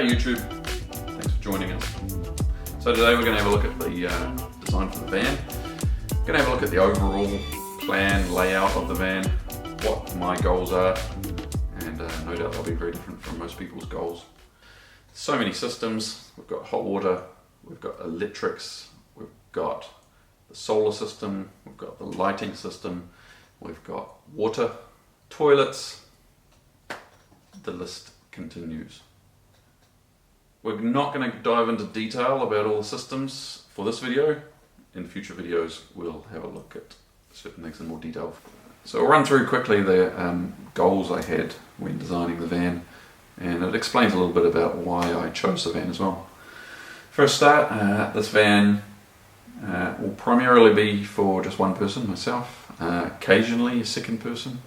Hey YouTube, thanks for joining us. So today we're going to have a look at the design for the van. We're going to have a look at the overall plan, layout of the van, what my goals are, and no doubt they'll be very different from most people's goals. So many systems. We've got hot water, we've got electrics, we've got the solar system, we've got the lighting system, we've got water, toilets. The list continues. We're not going to dive into detail about all the systems for this video. In future videos we'll have a look at certain things in more detail. So I'll run through quickly the goals I had when designing the van, and it explains a little bit about why I chose the van as well. First start, this van will primarily be for just one person, myself, occasionally a second person.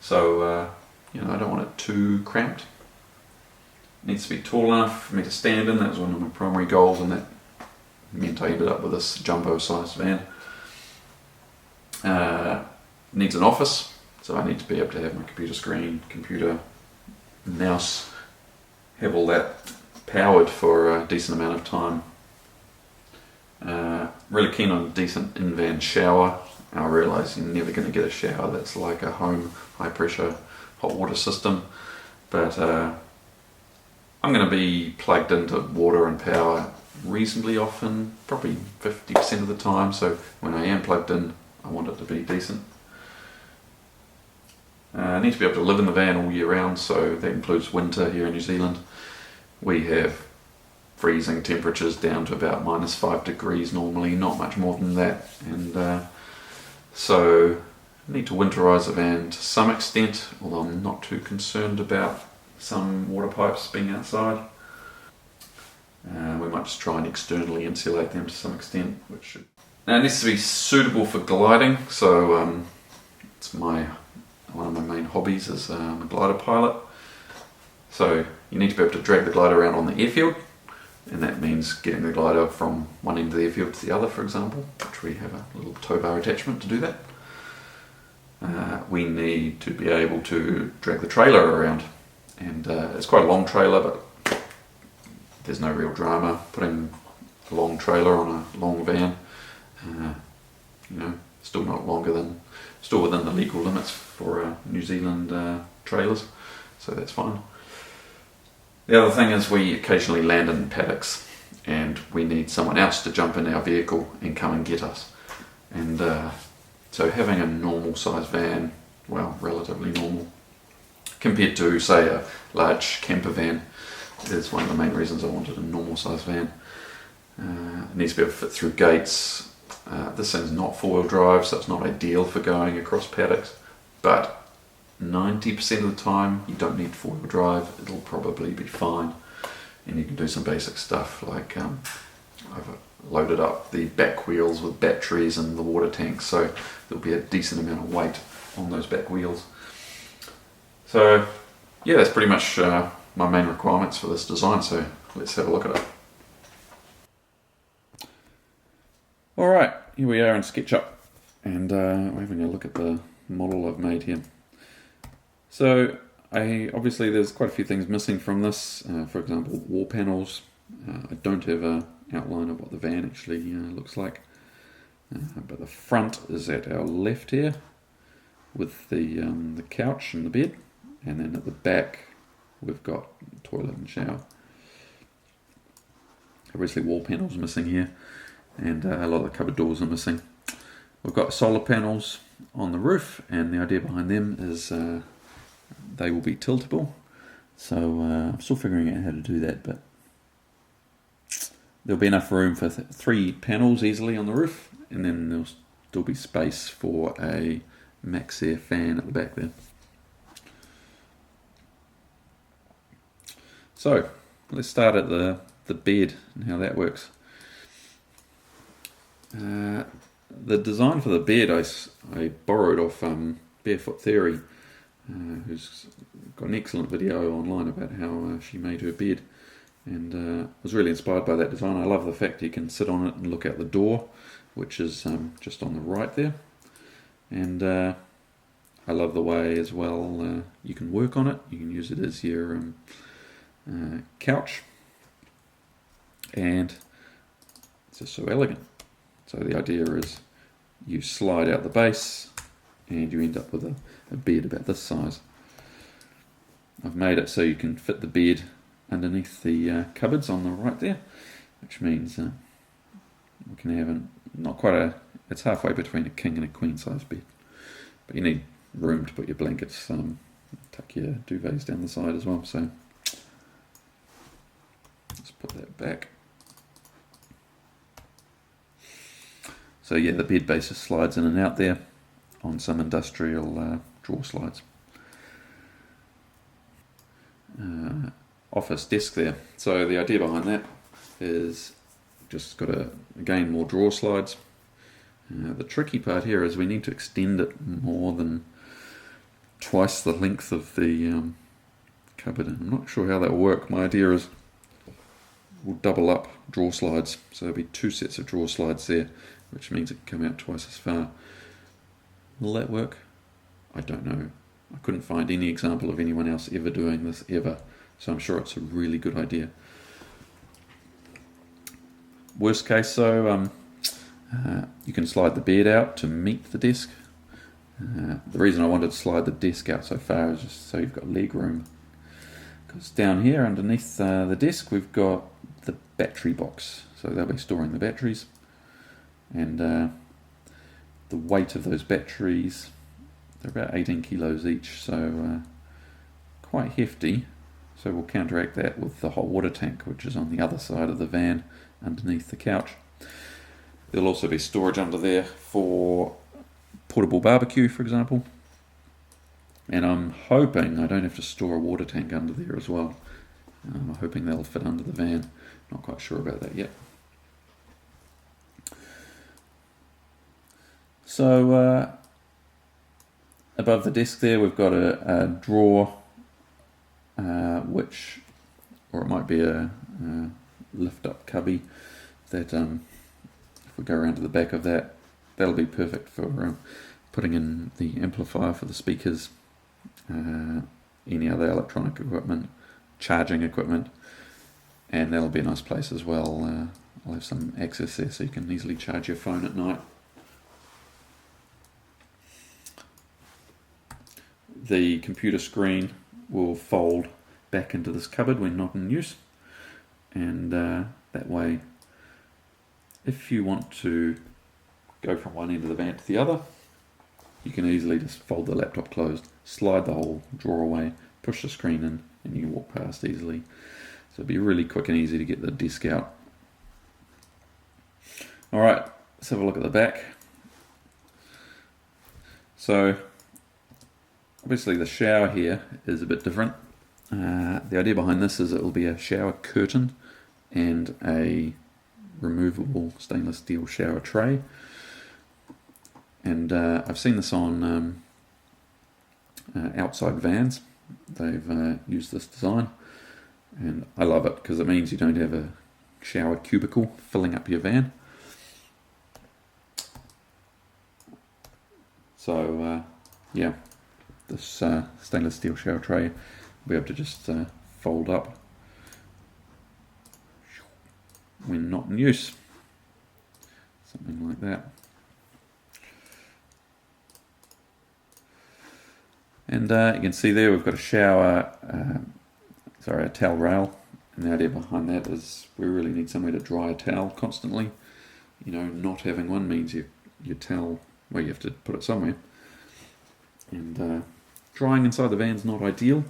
So I don't want it too cramped. It needs to be tall enough for me to stand in. That was one of my primary goals, and that meant I ended up with this jumbo sized van. Needs an office, so I need to be able to have my computer screen, computer, mouse, have all that powered for a decent amount of time. Really keen on a decent in-van shower. I realise you're never going to get a shower that's like a home high pressure hot water system, but I'm going to be plugged into water and power reasonably often, probably 50% of the time, so when I am plugged in I want it to be decent. I need to be able to live in the van all year round, so that includes winter here in New Zealand. We have freezing temperatures down to about -5 degrees normally, not much more than that, and so I need to winterise the van to some extent, although I'm not too concerned about some water pipes being outside. We might just try and externally insulate them to some extent, which should... Now it needs to be suitable for gliding, so it's one of my main hobbies is I'm a glider pilot. So you need to be able to drag the glider around on the airfield, and that means getting the glider from one end of the airfield to the other, for example, which we have a little tow bar attachment to do that. We need to be able to drag the trailer around, and it's quite a long trailer, but there's no real drama putting a long trailer on a long van. Still within the legal limits for New Zealand trailers, so that's fine. The other thing is we occasionally land in paddocks, and we need someone else to jump in our vehicle and come and get us. And so having a normal size van, well, relatively normal, compared to say a large camper van, is one of the main reasons I wanted a normal size van. It needs to be able to fit through gates. This thing's not four-wheel drive, so it's not ideal for going across paddocks, but 90% of the time you don't need four-wheel drive. It'll probably be fine, and you can do some basic stuff like I've loaded up the back wheels with batteries and the water tank, so there'll be a decent amount of weight on those back wheels. So yeah, that's pretty much my main requirements for this design, so let's have a look at it. Alright, here we are in Sketchup, and we're having a look at the model I've made here. So obviously there's quite a few things missing from this, for example wall panels. I don't have an outline of what the van actually looks like, but the front is at our left here with the couch and the bed, and then at the back we've got toilet and shower. Obviously wall panels missing here, and a lot of the cupboard doors are missing. We've got solar panels on the roof, and the idea behind them is they will be tiltable. So I'm still figuring out how to do that, but there'll be enough room for 3 panels easily on the roof, and then there'll still be space for a max air fan at the back there. So let's start at the bed and how that works. The design for the bed I borrowed off Barefoot Theory, who's got an excellent video online about how she made her bed, and I was really inspired by that design. I love the fact you can sit on it and look out the door, which is just on the right there, and I love the way as well you can work on it. You can use it as your couch, and it's just so elegant. So the idea is you slide out the base and you end up with a bed about this size. I've made it so you can fit the bed underneath the cupboards on the right there, which means we can have it's halfway between a king and a queen size bed. But you need room to put your blankets, tuck your duvets down the side as well. So let's put that back. So yeah, the bed base just slides in and out there on some industrial drawer slides. Office desk there. So the idea behind that is just got again more drawer slides. The tricky part here is we need to extend it more than twice the length of the cupboard. I'm not sure how that will work. My idea is we'll double up drawer slides, so there'll be 2 sets of drawer slides there, which means it can come out twice as far. Will that work? I don't know. I couldn't find any example of anyone else ever doing this ever, so I'm sure it's a really good idea. Worst case though, you can slide the bed out to meet the desk. The reason I wanted to slide the desk out so far is just so you've got leg room, because down here underneath the desk we've got the battery box, so they'll be storing the batteries, and the weight of those batteries, they're about 18 kilos each, so quite hefty. So we'll counteract that with the hot water tank, which is on the other side of the van underneath the couch. There'll also be storage under there for portable barbecue, for example. And I'm hoping I don't have to store a water tank under there as well. I'm hoping they'll fit under the van. Not quite sure about that yet. So above the desk there we've got a drawer, or it might be a lift up cubby that if we go around to the back of that, that'll be perfect for putting in the amplifier for the speakers, any other electronic equipment, charging equipment, and that'll be a nice place as well. I'll have some access there so you can easily charge your phone at night. The computer screen will fold back into this cupboard when not in use, and that way if you want to go from one end of the van to the other, you can easily just fold the laptop closed, slide the whole drawer away, push the screen in, and you can walk past easily. So it'll be really quick and easy to get the desk out. Alright, let's have a look at the back. So obviously the shower here is a bit different. The idea behind this is it will be a shower curtain and a removable stainless steel shower tray. And I've seen this on outside vans. They've used this design, and I love it because it means you don't have a shower cubicle filling up your van. So yeah, this stainless steel shower tray will be able to just fold up when not in use, something like that. And you can see there we've got a shower, a towel rail, and the idea behind that is we really need somewhere to dry a towel constantly. You know, not having one means your towel, well, you have to put it somewhere. And drying inside the van's not ideal,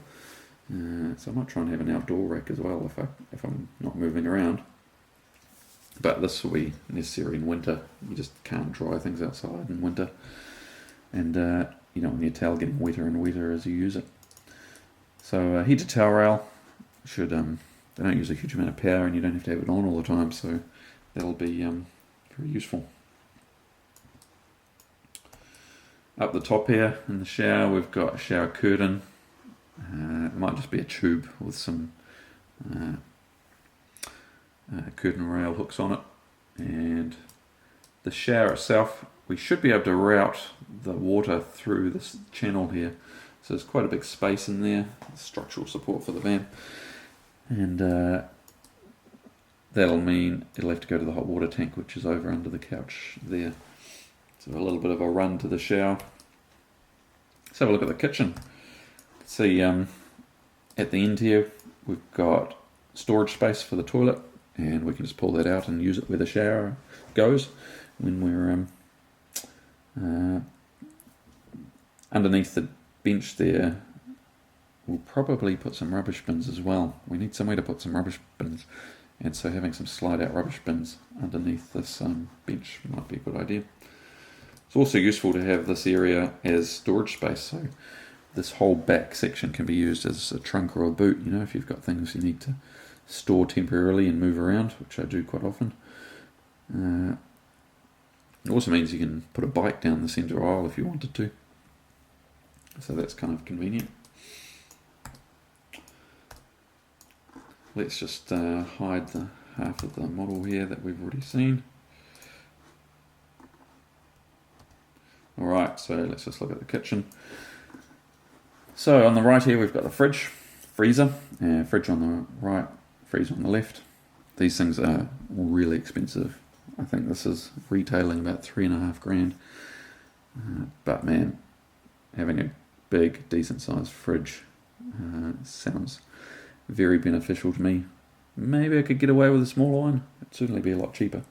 so I might try and have an outdoor rack as well if I'm not moving around. But this will be necessary in winter. You just can't dry things outside in winter, and you don't want your towel getting wetter and wetter as you use it. So heated towel rail should they don't use a huge amount of power, and you don't have to have it on all the time, so that'll be very useful. Up the top here in the shower we've got a shower curtain. It might just be a tube with some curtain rail hooks on it, and the shower itself, we should be able to route the water through this channel here, so there's quite a big space in there, structural support for the van, And that'll mean it'll have to go to the hot water tank, which is over under the couch there. So a little bit of a run to the shower. Let's have a look at the kitchen. See, at the end here, we've got storage space for the toilet, and we can just pull that out and use it where the shower goes when we're underneath the bench there. We'll probably put some rubbish bins as well. We need somewhere to put some rubbish bins, and so having some slide out rubbish bins underneath this bench might be a good idea. It's also useful to have this area as storage space, so this whole back section can be used as a trunk or a boot, you know, if you've got things you need to store temporarily and move around, which I do quite often. It also means you can put a bike down the centre aisle if you wanted to, so that's kind of convenient. Let's just hide the half of the model here that we've already seen. Alright, so let's just look at the kitchen. So on the right here we've got the freezer, fridge on the right, freezer on the left. These things are really expensive. I think this is retailing about $3.5 grand. But man, having a big, decent sized fridge sounds very beneficial to me. Maybe I could get away with a smaller one. It'd certainly be a lot cheaper.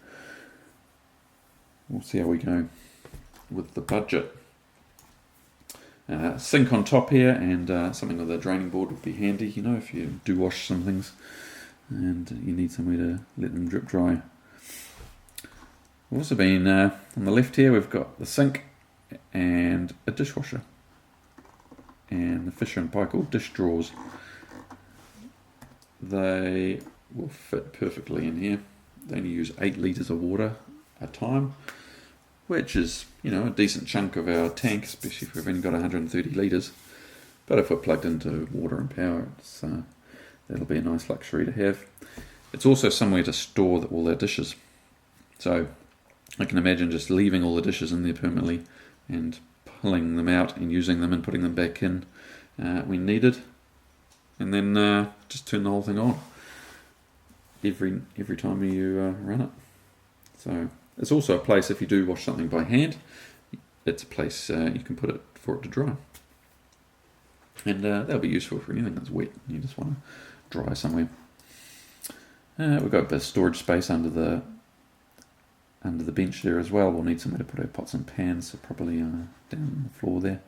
We'll see how we go with the budget. Sink on top here, and something with a draining board would be handy, you know, if you do wash some things and you need somewhere to let them drip dry. We've also been on the left here, we've got the sink and a dishwasher and the Fisher & Paykel dish drawers. They will fit perfectly in here. They only use 8 litres of water a time, which is, you know, a decent chunk of our tank, especially if we've only got 130 litres. But if we're plugged into water and power, that'll be a nice luxury to have. It's also somewhere to store all our dishes. So I can imagine just leaving all the dishes in there permanently and pulling them out and using them and putting them back in when needed. And then just turn the whole thing on every time you run it. So it's also a place, if you do wash something by hand, it's a place you can put it for it to dry. And that'll be useful for anything that's wet and you just want to dry somewhere. We've got a bit of storage space under the bench there as well. We'll need somewhere to put our pots and pans, so probably down on the floor there.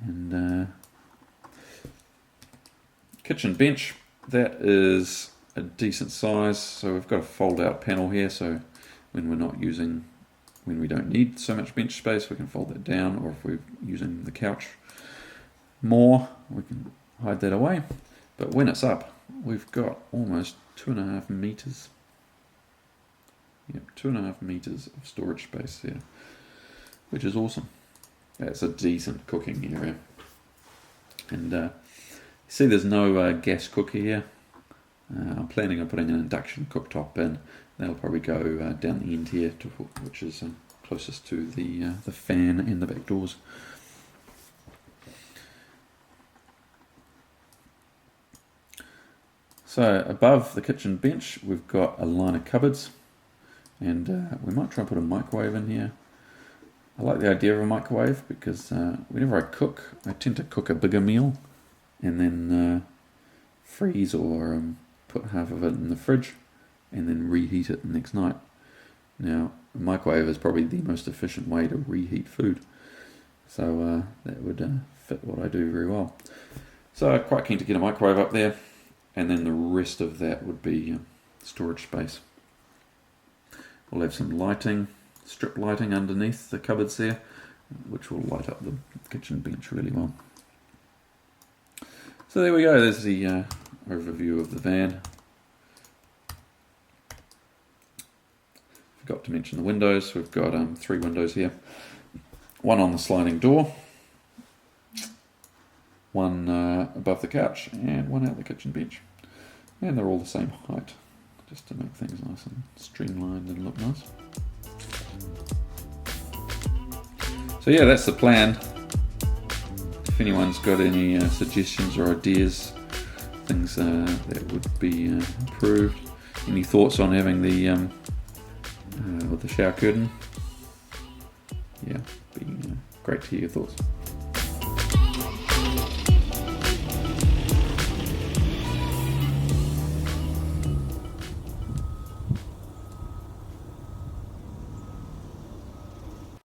And kitchen bench, that is a decent size. So we've got a fold out panel here, so when we don't need so much bench space, we can fold that down, or if we're using the couch more, we can hide that away. But when it's up, we've got almost 2.5 meters. Yep, 2.5 meters of storage space here, which is awesome. That's a decent cooking area. And you see there's no gas cooker here. I'm planning on putting an induction cooktop in. That'll probably go down the end here, which is closest to the fan in the back doors. So above the kitchen bench, we've got a line of cupboards, and we might try and put a microwave in here. I like the idea of a microwave because whenever I cook, I tend to cook a bigger meal and then freeze or put half of it in the fridge and then reheat it the next night. Now, a microwave is probably the most efficient way to reheat food, so that would fit what I do very well. So I'm quite keen to get a microwave up there, and then the rest of that would be storage space. We'll have some lighting, strip lighting underneath the cupboards there, which will light up the kitchen bench really well. So there we go, there's the overview of the van. Forgot to mention the windows. We've got 3 windows here. One on the sliding door, one above the couch, and one out the kitchen bench. And they're all the same height, just to make things nice and streamlined and look nice. So yeah, that's the plan. If anyone's got any suggestions or ideas things that would be improved. Any thoughts on having the with the shower curtain? Yeah, be great to hear your thoughts.